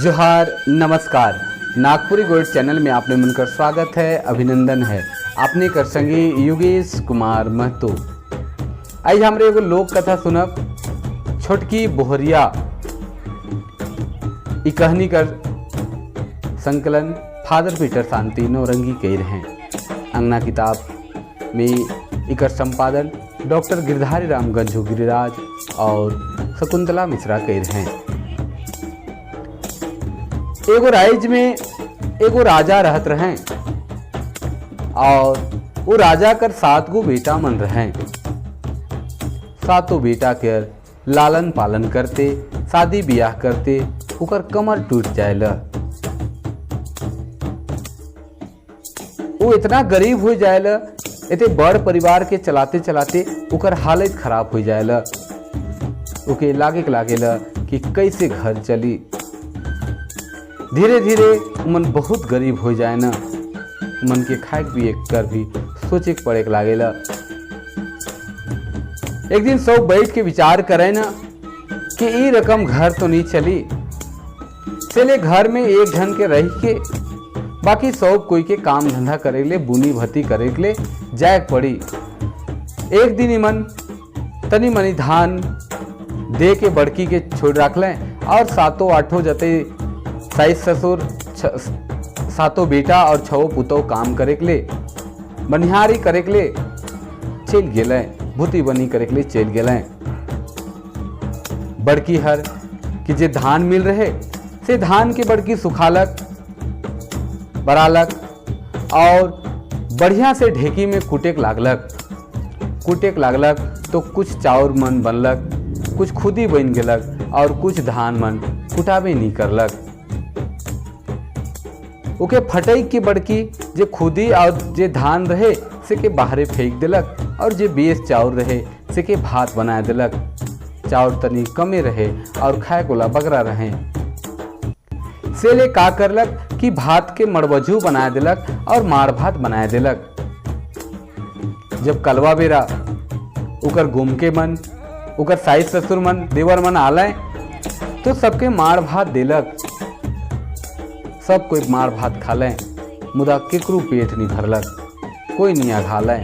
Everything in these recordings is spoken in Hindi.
जोहार नमस्कार। नागपुरी गोल्ड चैनल में आपने मनकर स्वागत है, अभिनंदन है। आपने कर संगी योगेश कुमार महतो। आज हमरे एगो लोक कथा सुनब, छोटकी बोहरिया। ई कहानी कर संकलन फादर पीटर शांति नौरंगी कह हैं। अंगना किताब में इकर संपादन डॉक्टर गिरधारी राम गंजू गिरिराज और शकुंतला मिश्रा कह हैं। एगो राज्य में एगो राजा रहत रहें और वो राजा कर 7 गो बेटा मन रहें। 7 बेटा के लालन पालन करते, शादी ब्याह करते, उकर कमर टूट जाएला। वो इतना गरीब हो जाएला, इतने बड़ परिवार के चलाते चलाते उकर हालत खराब हो जाएला। उके लागेला कि कैसे घर चली। धीरे धीरे मन बहुत गरीब हो जाए ना, मन के खाए पिए कर भी सोचे पड़े लागेला। एक दिन सब बैठ के विचार करे ना कि ई रकम घर तो नहीं चली, चले घर में एक जन के रह के बाकी सब कोई के काम धंधा करे ले, बुनी भती करे ले जाए पड़ी। एक दिन मन तनी मनी धान दे के बड़की के छोड़ रख लें और 7-8 जते साइस ससुर 7 बेटा और 6 पुतौ काम करे के ले, बनिहारी करे के ले चल गेले, भूती बनी करे के ले चल गेले। बड़की हर कि जे धान मिल रहे से धान के बड़की सुखालक बरालक और बढ़िया से ढेकी में कुटेक लागलक तो कुछ चाउर मन बनलक, कुछ खुदी बन गेलक और कुछ धान मन कुटाबे नहीं करलक। उके फटई की बड़की जे खुदी और जे धान रहे से के बाहरे फेंक दिलक और जे बेस चाउर रहे से के भात बना दिलक। चाउर तनी कमे रहे और खाए कोला बगरा रहे से ले का करलक कि भात के मड़बजू बना दिलक और मार भात बना दिलक। जब कलवा बेरा उकर गुम के मन उकर साइस ससुर मन देवर मन आलय तो सबके मार भात दिलक। सब कोई मार भात खा लें, मुदा केकरू पेट नहीं भरलक, कोई नहीं अघाले।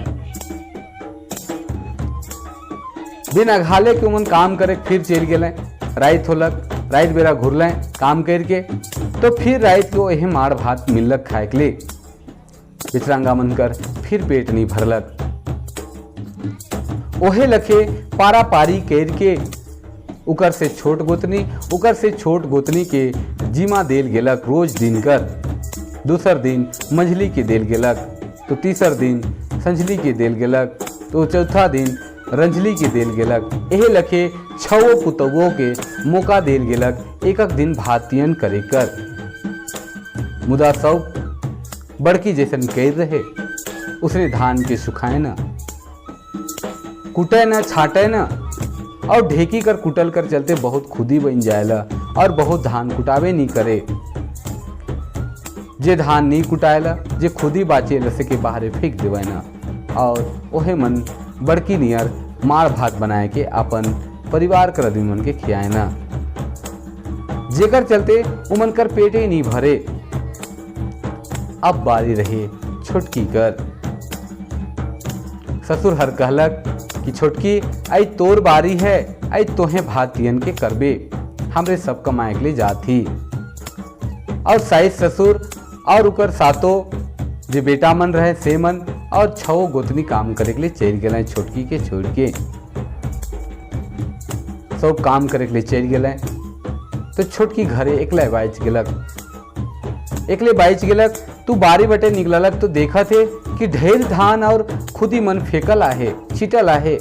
दिन अघाले के उमन काम करे फिर चल गए। रात होलक, रात बेरा घुरलें काम करके तो फिर रात को यही मार भात मिललक खाए के लिए। बिचरंगा मन कर फिर पेट नहीं भरलक। ओहे लखे पारा पारी करके उकर से छोट गोतनी के जीमा देल गेलक रोज दिन कर। दूसर दिन मंझली के देल गेलक तो तीसर दिन संझली के देल गेलक तो चौथा दिन रंझली के देल गेलक। एहे लखे 6 पुतौओं के मौका देल गेलक एक दिन भातियन करे कर। मुदा सब बड़की जैसन कैर रहे, उसने धान के सुखाए न, कुटे न, छाटे न और ढेकी कर कुटल कर चलते बहुत खुदी बन जाएला और बहुत धान कुटावे नहीं करे। जे धान नहीं कुटाएला, जे खुदी बाचे लसे के बाहरे फेंक देवे ना और ओहे मन बड़की नियर मार भात बनाए के अपन परिवार कर आदमी मन के खियाए ना, जेकर चलते उमन कर पेटे नहीं भरे। अब बारी रहे छोटकी कर। ससुर हर कहलक कि छोटकी आई तोर बारी है, आई तोहे भातियन के करबे, हमरे सब कमाए के लिए जाती। और साइस ससुर और उकर 7 जे बेटा मन रहे से मन और 6 गोतनी काम करे के लिए चल गए। छोटकी के छोड़ के सब काम करे के लिए चल गए तो छोटकी घरे एकले बाइच गेलक। तू बारी बटे निकललक तो देखा थे कि ढेर धान और खुदी मन फेंकल आहे, छिटल आहे।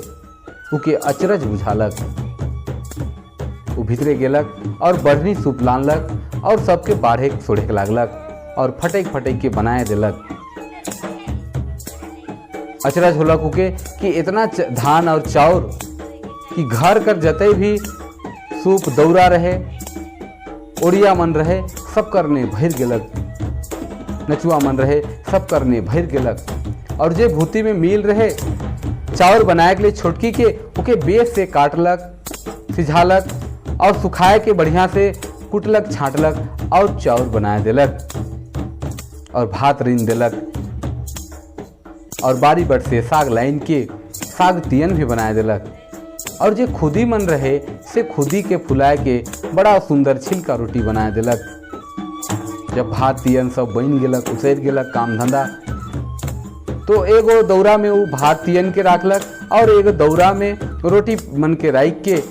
उके अचरज बुझालक। वो भीतरे गेलक और बढ़नी सूप लानलक और सबके बाढ़े छोड़े लागलक और फटक के बनाए दिलक। अचरज होलक उके कि इतना धान और चाउर कि घर कर जते भी सूप दौरा रहे, ओड़िया मन रहे, सब करने भर गेलक। नचुआ मन रहे, सब करने भर गेलक। और जे भूती में मिल रहे चाउर बनाए के लिए छोटकी के ओके बेस से काटलक, सिझालक और सुखाए के बढ़िया से कुटलक छाँटलक और चाउर बनाए देलक और भात रीन देलक और बारी बट से साग लाइन के साग तियन भी बनाए देलक और जे खुदी मन रहे से खुदी के फुलाए के बड़ा सुंदर छिलका रोटी बनाए देलक। जब भात तियन सब बन गेलक, उसर गेलक काम धंधा, तो एगो दौरा में वो भात तियन के राखलक और एगो दौरा में रोटी मन के राख के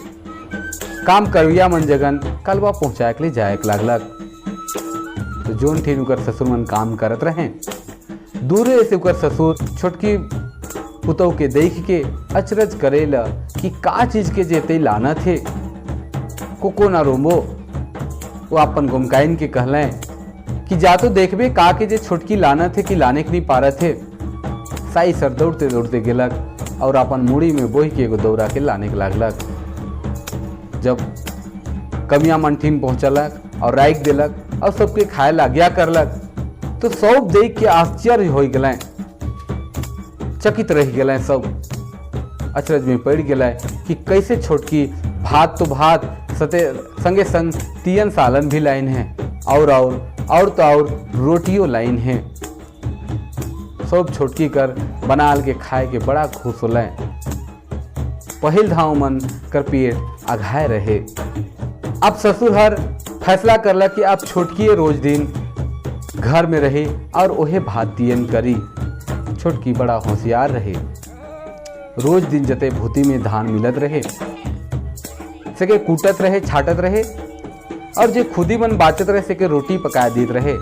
काम करविया मन जगन कलवा पहुँचाए के लिए जाए के लागलक। तो जोन ठेन उकर ससुर मन काम करत रहे, दूरे से उकर ससुर छोटकी पुतौ के देख के अचरज करेला कि का चीज के जेते लाना थे को ना रोमो। वो अपन गुमकाइन के कहलें कि जा तो देखबे का के जे छोटकी लाना थे कि लाने के नहीं पा रहे थे। साई सर दौड़ते दौड़ते गेलक और अपन मुड़ी में बोही के एगो दौरा के लाने के लागलक। जब कमिया मंठिन पहुँचलक और राख देलक और सबके खाए लाग्या करलक, तो सब देख के आश्चर्य हो गए, चकित रह गए, सब अचरज में पड़ गए कि कैसे छोटकी भात तो भात सते संगे संग तियन सालन भी लाइन है और तो और रोटियों लाइन है। सब छोटकी कर बनाल के खाए के बड़ा खुश होल। पहिल धाव मन कर पेट अघाए रहे। अब ससुर हर फैसला करला कि अब छोटकी रोज दिन घर में रहे और ओहे भात तियन करी। छोटकी बड़ा होशियार रहे, रोज दिन जते भूती में धान मिलत रहे, सके कूटत रहे, छाटत रहे और जे खुदी मन बाचत रहे सके रोटी पका देत रहे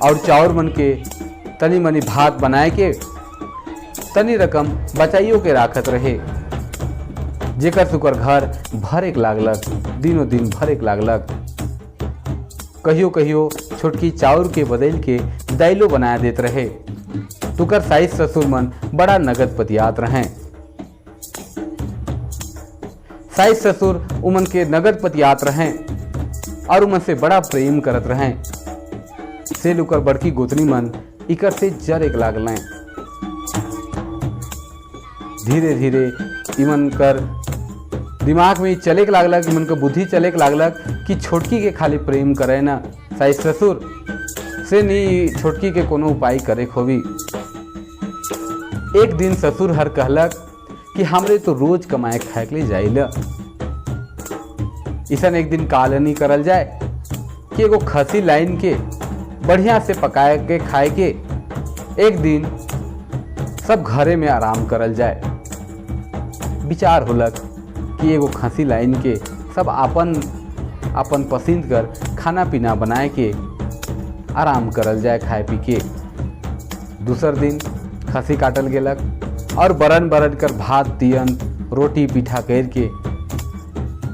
और चाउर मन के तनी मनी भात बनाए के तनी रकम बचाइयों के राखत रहे, जेकर सुकर घर भरेक लागलक, दिनों दिन भरेक लागलक। कहियो कहियो छोटकी चाउर के बदल के दाइलो बनाए देत रहे। तुकर साइस ससुर मन बड़ा नगद पतियात रहे। साइस ससुर उमन के नगद पतियात रहे और उमन से बड़ा प्रेम करत रहे। से लुकर बड़की गोतनी मन इकर से जर एक लागल। धीरे धीरे इमन कर दिमाग में चले के लागलक, इमन का बुद्धि चले के लागलक कि छोटकी के खाली प्रेम करे ना, साइस ससुर से नहीं छोटकी के कोनो उपाय करे खोवी। एक दिन ससुर हर कहलक कि हमरे तो रोज कमाए खाए के लिए जाइला, इसन एक दिन कालनी करल जाए कि एगो खसी लाइन के बढ़िया से पकाए के खाए के एक दिन सब घरे में आराम करल जाए। विचार होलक कि एगो खसी लाइन के सब अपन पसंद कर खाना पीना बनाए के आराम करल जाए खाए पी के। दूसर दिन खसी काटल गेलक और बरन कर भात तियन रोटी पीठा कर के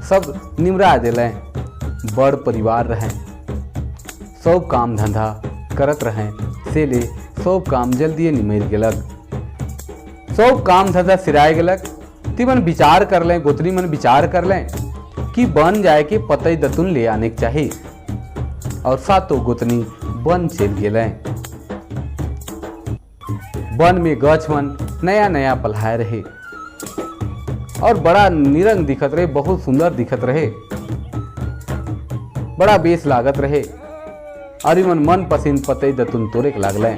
सब निमरा दिले। बड़ परिवार रहे, सब काम धंधा करत रहे, से ले सब काम जल्दी निमर गेलक। सब काम धंधा सिराए गेलक। तिमन विचार कर लें, गोतनी मन विचार कर लें कि बन जाए के पतई दतुन ले आने के चाहिए और सातों गोतनी बन चल गेले। वन में गछ मन नया नया पल्हाए रहे और बड़ा निरंग दिखत रहे, बहुत सुंदर दिखत रहे, बड़ा बेस लागत रहे और इमन मन पसंद पतई दतुन तोड़े के लागल।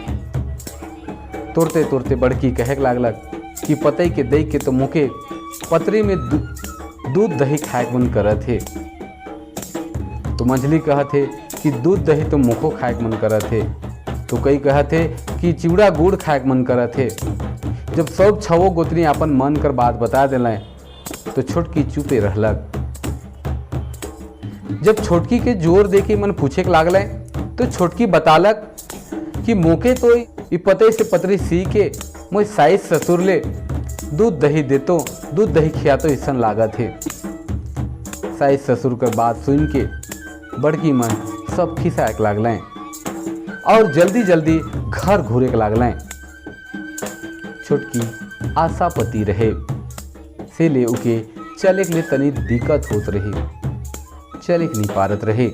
तोड़ते तोड़ते बड़की कहे के लागलक कि पतई के देख के तो मुके पतरी में दूध दही खाए मन करत है। तो मंझली कहते कि दूध दही तो मुखो खाए मन करत है। तो कई कहते कि चिवड़ा गुड़ खाए मन करत है। जब सब छवो गोतनी अपन मन कर बात बता दिले तो छोटकी चुपे रहलक। जब छोटकी के जोर दे के मन पूछे के लागल तो छोटकी बतालक कि मोके तो ई पते से पतरी सी के मोय साइस ससुर ले दूध दही देतो, दूध दही खिया तो ऐसा लागत है। साइस ससुर कर बात सुन के बड़की मन सब खिसाए के लागल और जल्दी जल्दी घर घूरे के लागल। छोटकी आशापति रहे, से ले उके चले के लिए तनी दिक्कत होत रही, चले के नहीं पारत रहे।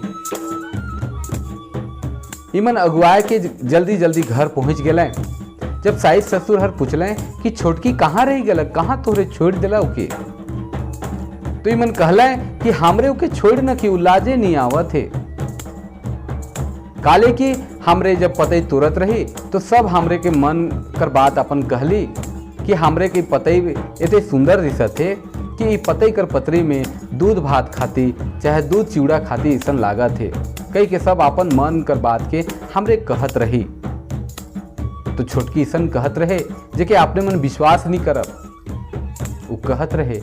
इमन अगुआए के जल्दी जल्दी घर पहुंच गए। जब साइस ससुर हर पूछले कि छोटकी कहाँ रह गल, कहाँ तोरे छोड़ दिला उके, तो इमन कहला कि हमरे के छोड़ न कि लाजे नहीं आवत है। काले की हमरे जब पतई तुरत रही तो सब हमरे के मन कर बात अपन कहली कि हमरे के पतई इतने सुंदर दिशत है कि ई पतई कर पतरी में दूध भात खाती चाहे दूध चिवड़ा खाती ऐसन लागत है। कई के सब अपन मन कर बात के हमरे कहत रही। तो छोटकी ऐसन कहत रहे जेके आपने मन विश्वास नहीं करब। वो कहत रहे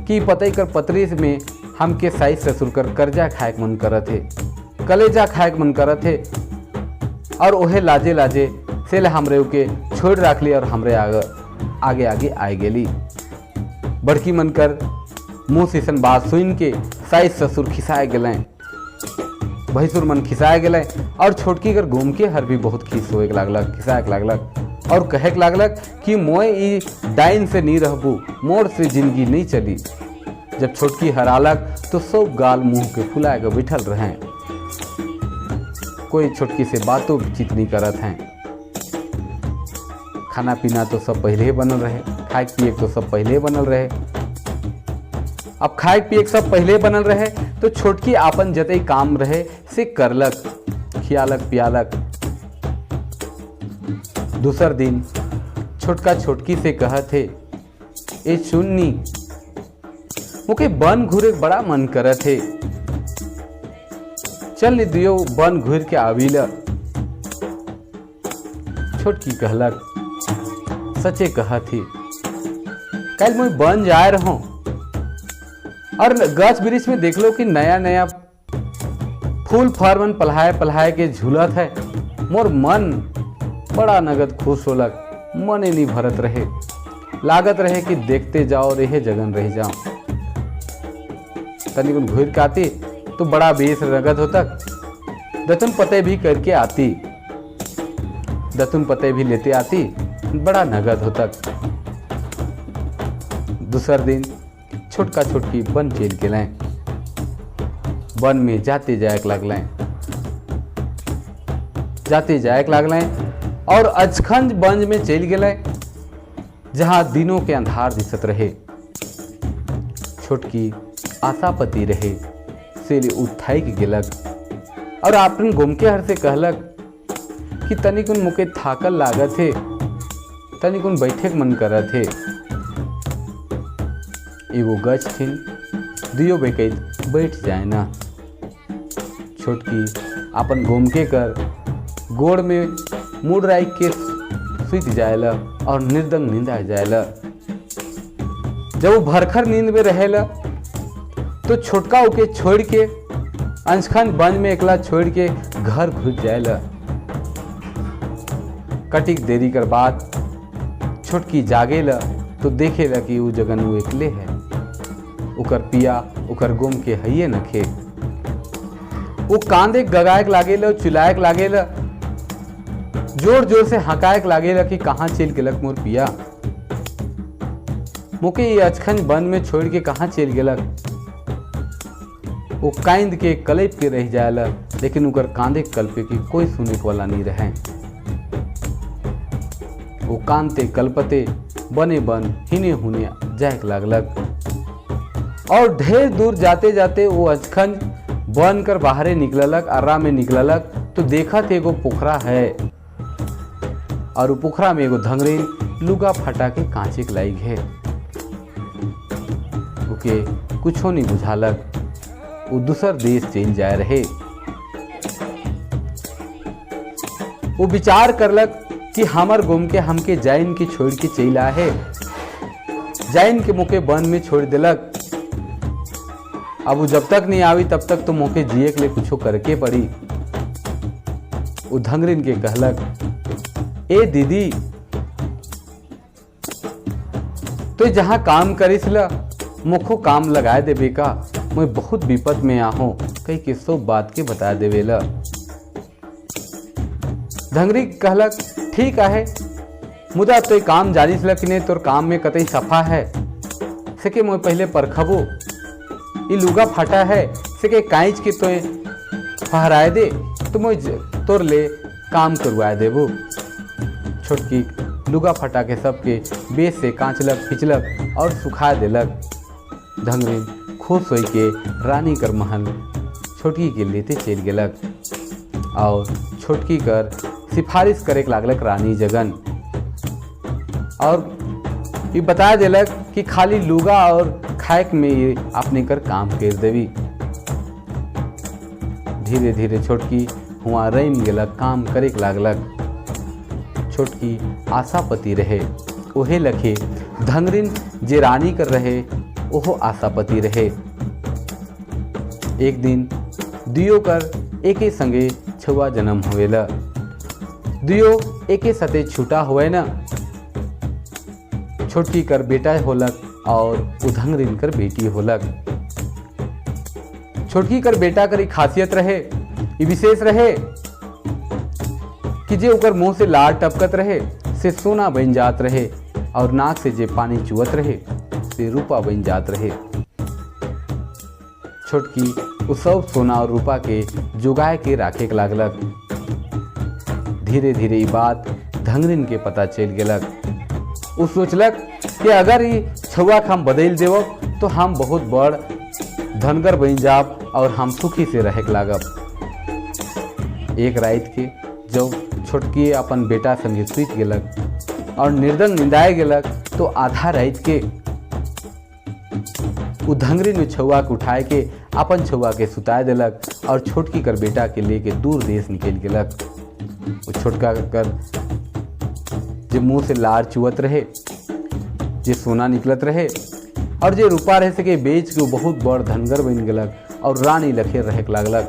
कि पतई कर पतरी में हमके साइस ससुर कर कर्जा खाए मन करत है, कलेजा खाए मन करत है, और ओहे लाजे लाजे से हमरे के छोड़ रख ली और हमरे आगे आगे आए गेली। बड़की मन कर मुँह से सन बात सुन के साइस ससुर खिसाए गलें, भैसुर मन खिसाए गए और छोटकी कर घूम के हर भी बहुत खिस होए लागलक, खिसाए लागलक और कहे लागलक कि मोए ई डाइन से नहीं रहबू, मोर से जिंदगी नहीं चली। जब छोटकी हरालक तो सब गाल मुंह के फुलाए के बैठल रहे, कोई छोटकी से बातों चित नहीं करत हैं। खाना पीना तो सब पहले ही बनल रहे, खाए पिए तो सब पहले ही बनल रहे। अब खाए पिए सब पहले बनल रहे तो छोटकी आपन जतई काम रहे से करलक, खियालक पियालक। दूसर दिन छोटका छोटकी से कहत थे, ए सुननी मुके बन घूरे बड़ा मन करत है, चल दियो बन घूर के आविला। छोटकी कहलक, सचे कहत थी, कल मैं बन जाए रहूं और गछ वृक्ष में देख लो कि नया नया फूल फरवन पल्हाए पल्हाए के झूलत है। मोर मन बड़ा नगद खुश होलक, मने नहीं भरत रहे, लागत रहे कि देखते जाओ रहे जगन रह जाओ। तनिक घूर के आती तो बड़ा बेस नगद होता, दतुन पते भी करके आती, दतुन पते भी लेते आती, बड़ा नगद होता। दूसर दिन छोटका छोटकी बन चल गए, वन में जाते जायक लागलें और अचखंज बंज में चल गए जहां दिनों के अंधार दिसत रहे। छोटकी आशापति रहे से उठाई के गेलक और आपन गोमके हर से कहलक कि तनिकुन मुके थाकल लागत है, तनिकुन बैठे मन करत है। एगो गछ थिन, दियो बेकैत बैठ जाए ना। छोटकी अपन गोमके कर गोड़ में मुड़ राई के सुत जाएला और निर्दंग नींद आ जाएला। जब वो भरखर नींद में रहेला तो छोटका ओके छोड़ के अंशखंड बंज में एकला छोड़ के घर घुस जाएला। कटिक देरी कर बाद छोटकी जागेला तो देखेला कि वो जगन वो एकले है, उकर पिया उकर गोम के हइये न खे। वो कांदे गगायक लागेला, चिल्लायक लागेला, जोर जोर से हकायक लागेला कि कहाँ चल गेलक मोर पिया, मुके ये अचखंज बन में छोड़ के कहाँ चल गेलक। वो कांद के कलप के रह जाएला, लेकिन उकर कांदे कल्पे की कोई सुने वाला नहीं रहे। वो कांदते कल्पते बने बन हिने हुने जायक लागलक और ढेर दूर जाते जाते वो अचखंज बन कर बाहरे निकललक, अर्रा में निकललक तो देखा थे एगो पोखरा है और वो पोखरा में एगो धंगरीन लुगा फटा के कांचे के लाई है। ओके कुछो नहीं बुझालक, वो दूसर देश चल जाए रहे। वो विचार करलक कि हमर गोम के हमके जाइन के छोड़ के चला है, जाइन के मुके बन में छोड़ दिलक। अब वो जब तक नहीं आवी तब तक तो मोके जिए के लिए कुछो करके पड़ी। वो धंगरिन के कहलक, ए दीदी तो जहां काम करिस ला मुखो काम लगाए देवे का, मैं बहुत विपद में आहो, कई के सब बात के बता देवेला। धंगरी कहलक, ठीक है, मुदा तो काम जानिस ला कि नहीं, तोर काम में कतई सफा है सके मैं पहले परखबो, ये लुगा फटा है सके कांच के तो फहराए दे तो मैं तोर ले काम करवाए देबो। छोटकी लुगा फटा के सबके बेस से कांचलक खिंचलक और सुखा देलक। धंगरी खुश होई के रानी कर महल छोटकी के लेते चल गेलक और छोटकी कर सिफारिश करे लागलक रानी जगन और ये बता देलक कि खाली लुगा और खाएक में ये अपने कर काम कर देवी। धीरे धीरे छोटकी हुआ रैम गेलक, काम करे लागलक। छोटकी आशापति रहे, ओहे लखे धंगरिन जे रानी कर रहे ओहो आशापति रहे। एक दिन दुयो कर एके संगे छुआ जन्म होवेला। दुयो एके सते छूटा हुए न। छोटकी कर बेटा होलक और उधंगरिन कर बेटी होलक। छोटकी कर बेटा कर खासियत रहे, ये विशेष रहे कि जे ओकर मुंह से लार टपकत रहे से सोना बन जात रहे और नाक से जे पानी चुअत रहे से रूपा बन जात रहे। छोटकी उस सब सोना और रूपा के जुगाए के राखे के लागलक। धीरे धीरे ये बात धंगरिन के पता चल गेलक। उ सोचलक कि अगर ये छुआ हम बदल देव तो हम बहुत बड़ धनगर बन जाब और हम सुखी से रहे लागब। एक रात के जब छोटकी अपन बेटा संगे सुत गेलक और निर्दंग निंदाए गेलक तो आधा रात के उधंगरिन छुआ के उठाए के अपन छुआ के सुताए देलक और छोटकी कर बेटा के लेके दूर देश निकल गेलक। छोटका कर जे मुंह से लार चुअत रहे, जे सोना निकलत रहे और जे रूपा रहे सके बेच के बहुत बड़ धनगर बन गेलक और रानी लखे रहे लागलक।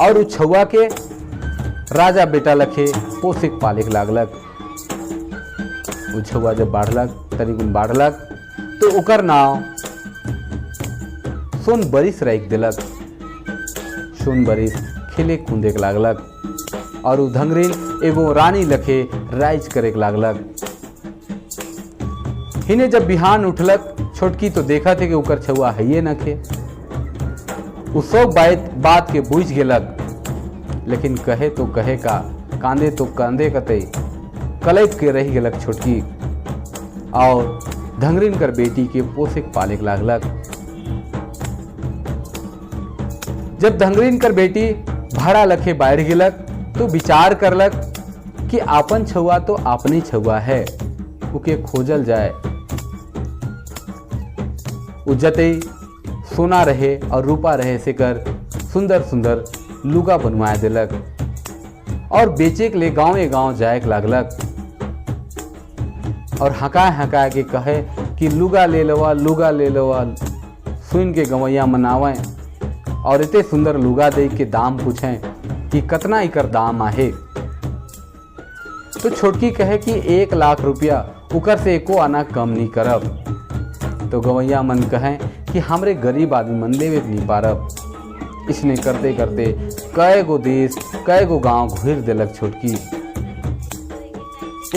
और उस छुआ के राजा बेटा लखे पोसे पाले लागलक। उ छुआ जब बढ़लक तनी गुण बढ़लक तो ओकर नाव सोनबरिस रख दिलक। सोनबरिस खेले कूदे के लागलक और उधंगरिन एगो रानी लखे राइज करे के लागलक। हिने जब बिहान उठलक छोटकी तो देखा थे कि ओकर छुआ है न खे। उ सब बात के बुझ गेलक, लेकिन कहे तो कहे का, कांदे तो कांदे कते कलप के रह गेलक छोटकी और धंगरिन कर बेटी के पोसे पाले के लागलक। जब धंगरिन कर बेटी भाड़ा लखे बाहर गेलक तो विचार करलक कि आपन छुआ तो अपने छुआ है, उके खोजल जाए। उज्जते सोना रहे और रूपा रहे से कर सुंदर सुंदर लुगा बनवाए दिलक और बेचे के लिए गाँव गाँव जाए के लागलक और हकाए हकाए के कहे कि लुगा ले लवा, लुगा ले लवा। सुन के गवैया मनावें और इतने सुंदर लुगा दे के दाम पूछें कि कितना इकर दाम आहे। तो छोटकी कहे कि 1 लाख रुपया, उकर से एको आना कम नहीं करब। तो गवैया मन कहें कि हमरे गरीब आदमी मन लेवे नहीं पारब। इसने करते करते कई गो देश कई गो गाँव घुर दिलक छोटकी।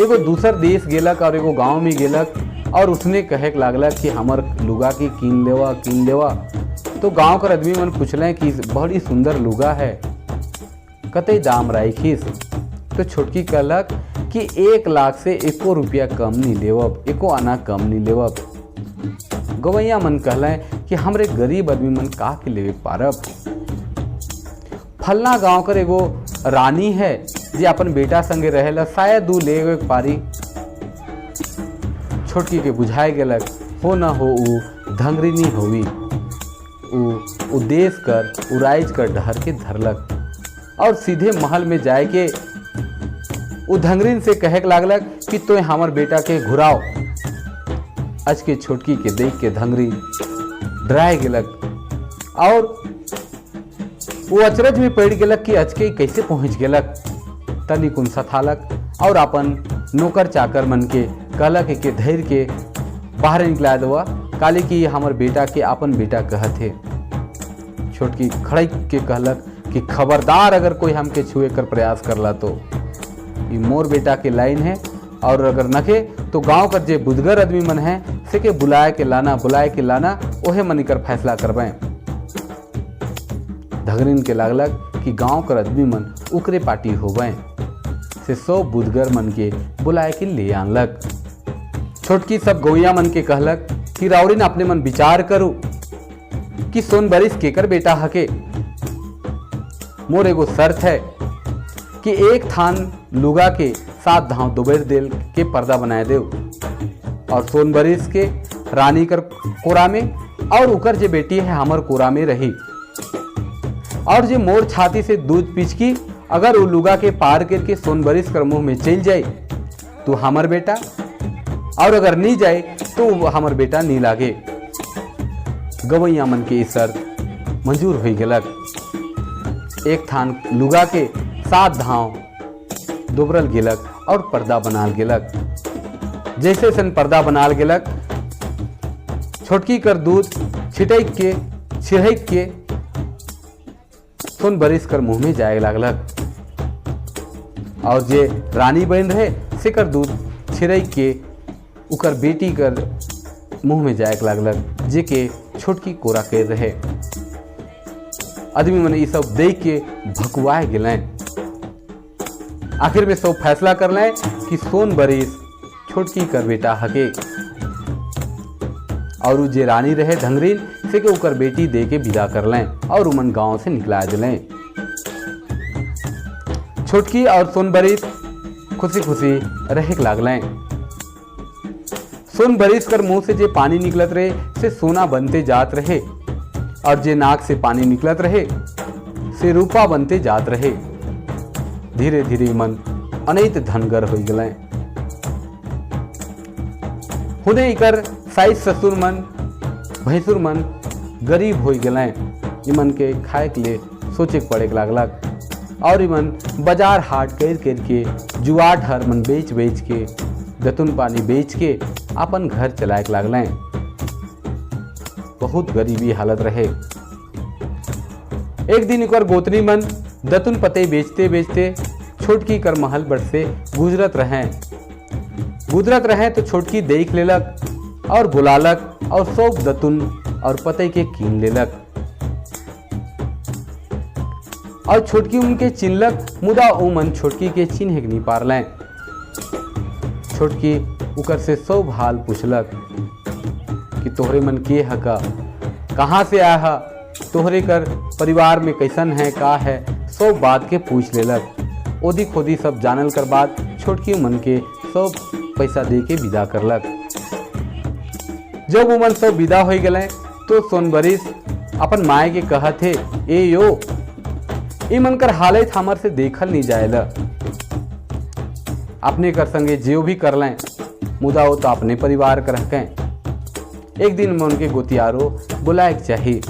एगो दूसर देश गेलक और एगो गाँव में गेलक और उसने कहे लागलक कि हमर लुगा की कीन लेवा। तो गाँव कर आदमी मन पूछलें कि बड़ी सुंदर लुगा है, कते दाम राखिस। तो छोटकी कहलक कि 1 लाख से एको रुपया कम नहीं लेवब, एको आना कम नहीं लेवब। गवैया मन कहलें कि हमरे गरीब आदमी मन का के लेवे पारब। फलना गांव कर एगो रानी है जे अपन बेटा संगे रहेला, शायद दू ले पारी। छोटकी के बुझाए गेलक हो न हो उ धंगरिनी होवी। उ देश कर उराइज कर डहर के धरलक और सीधे महल में जाए के उ धंगरिन से कहे लागलक कि तो हमर बेटा के घुराओ। आज के छोटकी के देख के धंगरिन डराए गेलक और वो अचरज में पड़ गेलक कि आज के कैसे पहुंच गेलक। तनी कुन सथालक और अपन नौकर चाकर मन के कहलक कि धैर्य के बाहर निकला देवा, काले कि हमर बेटा के अपन बेटा कहत है। छोटकी खड़े के कहलक कि खबरदार अगर कोई हमके छुए कर प्रयास करला तो ये मोर बेटा के लाइन है और अगर नखे तो गांव कर जे बुदगर आदमी मन है से के बुलाए के लाना ओहे मनी कर फैसला करवाएं। धंगरिन के लागलक कि गांव कर आदमी मन उकरे पार्टी होवें से 100 बुदगर मन के बुलाए के ले आनलक। छोटकी सब गौया मन के कहलक कि राउरीन अपने मन विचार करू कि सोनबरिस केकर बेटा हके। मोर एगो शर्त है कि एक थान लुगा के 7 धाव दोबेर देल के पर्दा बनाए देव और सोनबरिस के रानी कर कोरा में और उकर जे बेटी है हमर कोरा में रही। और जे मोर छाती से दूध पिचकी अगर वो लुगा के पार करके सोनबरिस कर मुंह में चल जाए तो हमर बेटा, और अगर नहीं जाए तो हमर बेटा नहीं लागे। गवैया मन के शर्त मंजूर हो गेलक। एक थान लुगा के 7 धाव दोबरल गेलक और पर्दा बनाल गेलक। जैसे सन पर्दा बनाल गेलक, छोटकी कर दूध छिटक के सोनबरिस कर मुंह में जाए लागलक और जे रानी बन रहे से कर दूध छिड़क के उकर बेटी कर मुंह में जाए लागलक, जे के छोटकी कोरा कर रहे। आदमी मने ये सब देख के भकुआए गेलें। आखिर में सब फैसला कर लें कि सोनबरिस छोटकी कर बेटा हके और जे रानी रहे धंगरीन से के उकर बेटी दे के विदा कर लें और उमन गांव से निकला दिलें। छोटकी और सोनबरिस खुशी खुशी रहे लागलें। सोनबरिस कर मुंह से जे पानी निकलत रहे से सोना बनते जात रहे और जे नाक से पानी निकलत रहे से रूपा बनते जात रहे। धीरे धीरे मन अनैत धनगर हो गए। हुने इकर साइस ससुर मन भैंसुर मन गरीब हो गए। इमन के खाए के लिए सोचे पड़े लागलक और इमन बाजार हाट कर के जुआट हर मन बेच के दतुन पानी बेच के अपन घर चलाए लागलें। बहुत गरीबी हालत रहे। एक दिन एक गोतनी मन दतुन पते बेचते छोटकी कर महल बट से गुजरत रहे तो छोटकी देख लेलक और बुलालक और सब दतुन और पते के कीन लेलक और छोटकी उनके चिन्हलक, मुदा उमन छोटकी के चिन्ह नहीं पारलें। छोटकी उकर से सब हाल पूछलक कि तोहरे मन के हका, कहाँ से आया है, तोहरे कर परिवार में कैसन है का है, सब बात के पूछ लेलक। ओदी खोदी सब जानल कर बाद छोटकी मन के सब पैसा दे के विदा करलक। जब उमन सब विदा हो गए तो सोनबरिस अपन माए के कहत थे, ए यो ई मन कर हालत हमर से देखल नहीं जाएला। अपने कर संगे जो भी कर लें मुदा हो तो अपने परिवार कर रखें। एक दिन में उनके गोतियारो बुलाए चाहिए।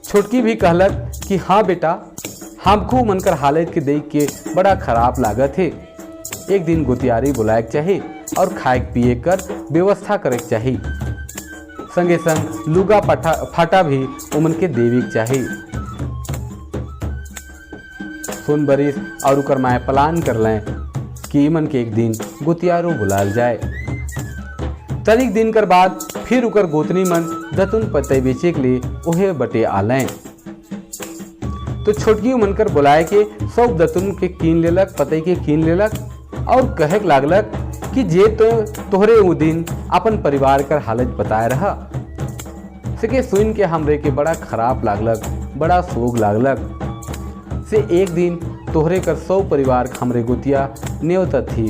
छोटकी भी कहलक कि हाँ बेटा, हमको मनकर हालत के देख के बड़ा खराब लागत है। एक दिन गोतियारी बुलाए चाहिए और खाए पिए कर व्यवस्था करे चाहिए। संगे संग लुगा फाटा भी उमन के देवी चाहिए। सोनबरिस और उकर माए प्लान कर लें कि इमन के एक दिन गोतियारो बुलाल जाए। तनिक दिन कर बाद फिर उकर गोतनी मन दतुन पते बेचे के लिए ओहे बटे आलें। तो छोटकी मन कर बुलाए के सब दतुन के कीन लेलक, पते के कीन लेलक और कहे लागलक कि जे तो तोहरे उ दिन अपन परिवार कर हालत बताए रहा से सुन के हमरे के बड़ा खराब लागलक, बड़ा सोग लागलक। से एक दिन तोहरे कर सब परिवार हमरे गोतिया न्योता थी,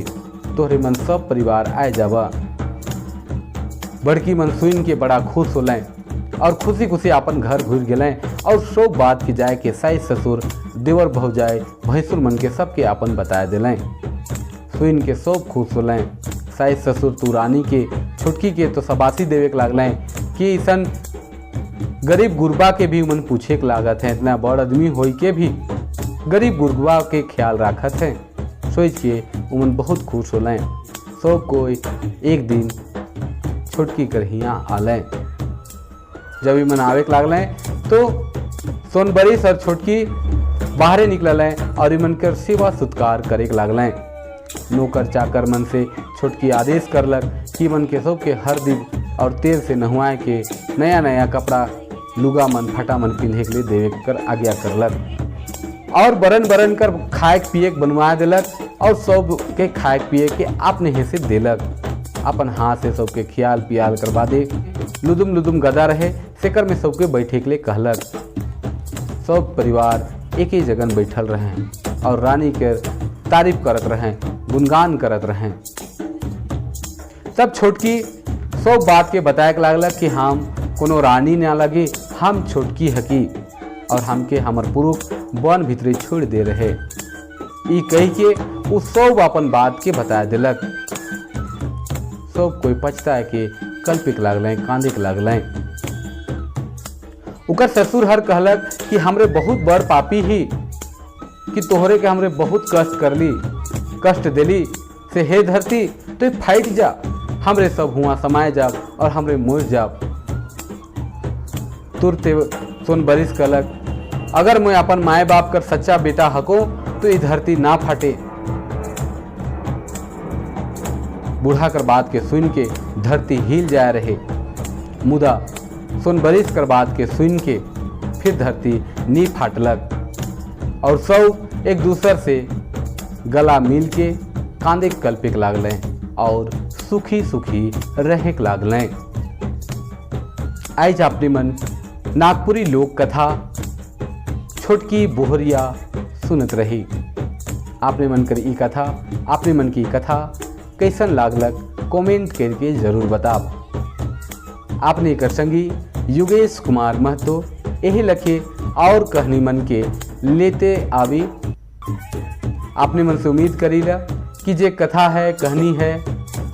तोहरे मन सब परिवार आए जावा। बड़की मन सुन के बड़ा खुश होलें और खुशी खुशी अपन घर घुर गेलें और सब बात की जाए के सास ससुर देवर भौजाई भैंसुर मन के सबके अपन बताए दिलें। सुन के सब खुश होलें। सास ससुर तू रानी के छोटकी के तो सबासी देवे के लागलें कि ऐसन गरीब गुरबा के भी मन पूछे के लागत है, इतना बड़ आदमी होई के भी गरीब गुरबा के ख्याल राखत है। सोच के उमन बहुत खुश होलें। सब कोई एक दिन छोटकी कर हियाँ आलें। जब इमन आवे के लागलें तो सोनबरिस और छोटकी बाहरे निकलें और इमन कर सेवा सत्कार करे के लागलें। नौकर चाकर मन से छोटकी आदेश करलक कि मन के सबके हर दिन और तेल से नहवाए के नया नया कपड़ा लुगा मन फटा मन पिन्हे के लिए देवे कर आज्ञा करलक और बरन बरन कर खाए पिए बनवा दिलक और सब के खाए पिए के अपने ही से दिलक। अपन हाथ से सबके खियाल पियाल करवा दे। लुदुम लुदुम गदा रहे सेकर में सबके बैठे के लिए कहलक। सब परिवार एक ही जगह बैठल रहें और रानी के तारीफ करत रहें, गुणगान करत रहें। तब छोटकी सब बात के बताए लागलक कि हम कोनो रानी ना लगी, हम छोटकी हकी और हमके हमर पुरुष वन भीतरे छोड़ दे रहे। ई कही के उ सब अपन बात के बता दिलक। सब कोई पछताए के कल्पिक लागलें, कांदिक लागलें। उकर ससुर हर कहलक कि हमरे बहुत बड़ पापी ही कि तोहरे के हमरे बहुत कष्ट करली, कष्ट दिली से हे धरती तो फाइट जा, हमरे सब हुआ समाये जाब और हमरे मोर जाब। तुरते सोन बरिस कहलक, अगर मैं अपन माए बाप कर सच्चा बेटा हको तो ये धरती ना फाटे। बूढ़ा कर बात के सुन के धरती हिल जाए रहे, मुदा सोन बरिस कर बात के सुन के फिर धरती नी फाटलक और सब एक दूसर से गला मिल के कांदे कल्पिक लागलें और सुखी सुखी रहे लागलें। आज अपने मन नागपुरी लोक कथा छोटकी बोहरिया सुनत रही। आपने मन कर ई कथा, आपने मन की कथा कैसन लागलक कमेंट करके जरूर बताब। आपने कर संगी योगेश कुमार महतो यही लखे और कहानी मन के लेते आवी। आपने मन से उम्मीद करीला कि जे कथा है, कहानी है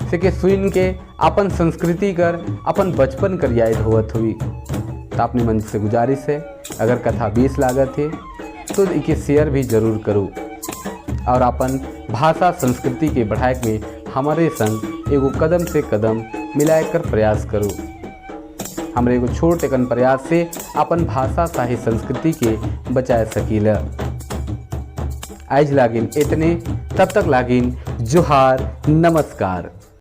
से के सुन के अपन संस्कृति कर, अपन बचपन कर याद होवत हुई। तो अपने मन से गुजारिश है, अगर कथा 20 लागत है तो इके शेयर भी जरूर करो और अपन भाषा संस्कृति के बढ़ाए में हमारे संग एगो कदम से कदम मिलाए कर प्रयास करो। हमारे एगो छोट एकन प्रयास से अपन भाषा साहित्य संस्कृति के बचाए सकीला। आज लागिन इतने, तब तक लागिन जोहार, नमस्कार।